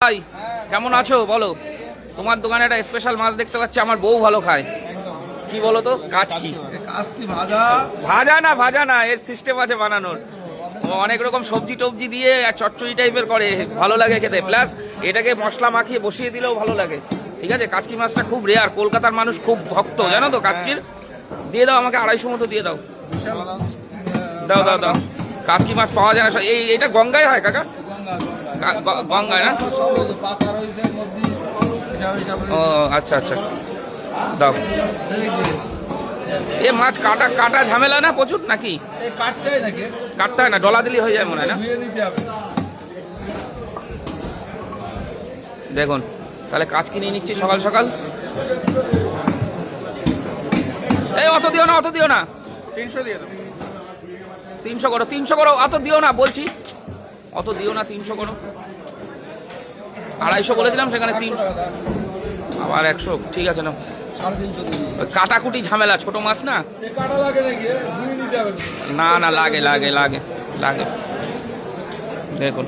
ভাই কেমন আছো বলো? তোমার দোকানে একটা স্পেশাল মাছ দেখতে পাচ্ছি, আমার বউ ভালো খায়। কি বলো তো? কাচকি। ভাজা না, ভাজা না, এর সিস্টেম আছে বানানোর। অনেক রকম সবজি টবজি দিয়ে চচ্চড়ি টাইপের করে, ভালো লাগে খেতে। প্লাস এটাকে মশলা মাখিয়ে বসিয়ে দিলেও ভালো লাগে। ঠিক আছে, কাচকি মাছটা খুব রেয়ার, কলকাতার মানুষ খুব ভক্ত, জানো তো কাচকির। দিয়ে দাও আমাকে 250 মতো দিয়ে দাও। দাও দাও দাও। কাচকি মাছ পাওয়া যায় না, এইটা গঙ্গায় হয় কাকা? গঙ্গায় না? ও আচ্ছা আচ্ছা, দাও। এ মাছ কাটা কাটা ঝামেলা না প্রচুর নাকি? কাটতে হয় না, ডলা দিলেই হয়ে যায় মনে হয় না? দেখুন তাহলে কাজ কিনে নিচ্ছি সকাল সকাল। এই অত দিও না, অত দিও না, 300 দিয়ে দাও। 300 করো, 300 করো, অত দিও না বলছি, অত দিও না, 300 করো। 250 বলেছিলাম, সেখানে 300 আবার 100। ঠিক আছে না, কাটাকুটি ঝামেলা, ছোট মাছ না। না না, লাগে লাগে লাগে লাগে। দেখুন